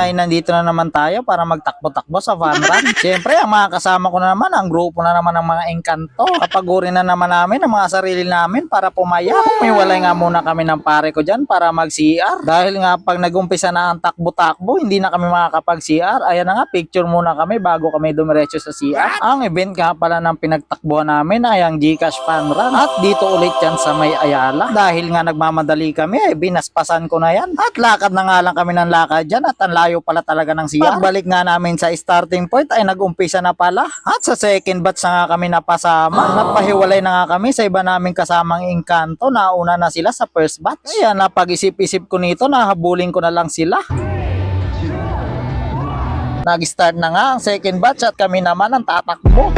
ay nandito na naman tayo para magtakbo-takbo sa fun run. Siyempre, ang mga kasama ko na naman, ang grupo na naman ng mga engkanto. Kapagurin na naman namin ang mga sarili namin para pumaya. Umiwalay nga muna kami ng pare ko dyan para mag-CR. Dahil nga pag nag-umpisa na ang takbo-takbo, hindi na kami makakapag-CR. Ayan na nga, picture muna kami bago kami dumiretso sa CR. Ang event nga pala ng pinagtakbuhan namin ay ang GCash Fun Run. At dito ulit yan sa May Ayala. Dahil nga nagmamadali kami, ay binaspasan ko na yan. At lakad na nga lang kami ng lakad dyan at ang layo pala talaga ng CR. Pagbalik nga namin sa starting point ay nag-umpisa na pala. At sa second batch na nga kami napasama. Napahiwalay na nga kami sa iba naming kasamang engkanto. Nauna na sila sa first batch. Kaya napag-isip-isip ko nito, nahabulin ko na lang sila. Nag-start na nga ang second batch at kami naman ang tatakbo.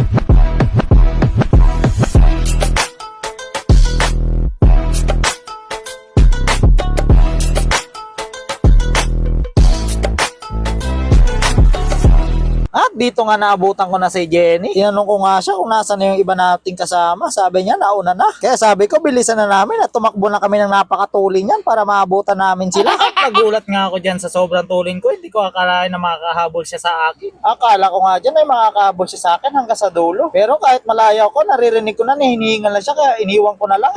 At dito nga naabutan ko na si Jenny. Tinanong ko nga siya kung nasa na yung iba nating kasama. Sabi niya nauna na. Kaya sabi ko bilisan na namin at tumakbo na kami ng napakatuloy niyan para maabutan namin sila. At nagulat nga ako dyan sa sobrang tulin ko. Hindi ko akalain na makakahabol siya sa akin. Akala ko nga dyan ay makakahabol siya sa akin hanggang sa dulo. Pero kahit malayo ko, naririnig ko na hinihingal na siya kaya iniwan ko na lang.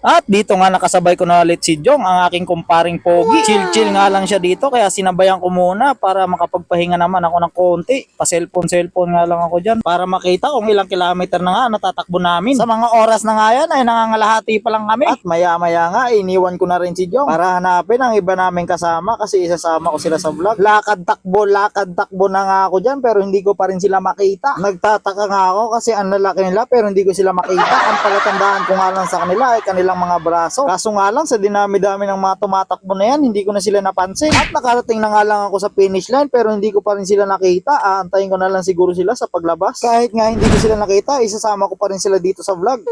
At dito nga nakasabay ko na ulit si Jong, ang aking kumparing pogi. Chill-chill nga lang siya dito kaya sinabayan ko muna para makapagpahinga naman ako ng konti. Pa-cellphone nga lang ako dyan para makita kung ilang kilometer na nga natatakbo namin. Sa mga oras na nga yan ay nangangalahati pa lang kami. At maya-maya nga iniwan ko na rin si Jong para hanapin ang iba namin kasama kasi isasama ko sila sa vlog. Lakad takbo na nga ako dyan pero hindi ko pa rin sila makita. Nagtataka nga ako kasi ang lalaki nila pero hindi ko sila makita. Ang palatandaan ko nga lang sa kanila ay kanilang mga braso. Kaso nga lang sa dinami-dami ng mga tumatakbo na yan, hindi ko na sila napansin. At nakarating na nga lang ako sa finish line pero hindi ko pa rin sila nakita. Aantayin ko na lang siguro sila sa paglabas. Kahit nga hindi ko sila nakita, isasama ko pa rin sila dito sa vlog.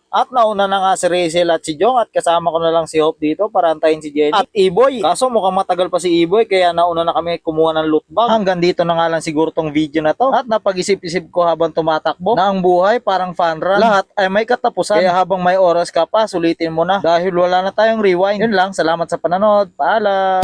At nauna na nga si Rachel at si Jong at kasama ko na lang si Hope dito para antayin si Jenny at E-Boy. Kaso mukhang matagal pa si E-Boy kaya nauna na kami kumuha ng loot bag. Hanggang dito na nga lang siguro tong video na to. At napag-isip-isip ko habang tumatakbo na ang buhay parang fun run. Lahat ay may katapusan. Kaya habang may oras ka pa, sulitin mo na. Dahil wala na tayong rewind. Yun lang, salamat sa panonood. Paalam!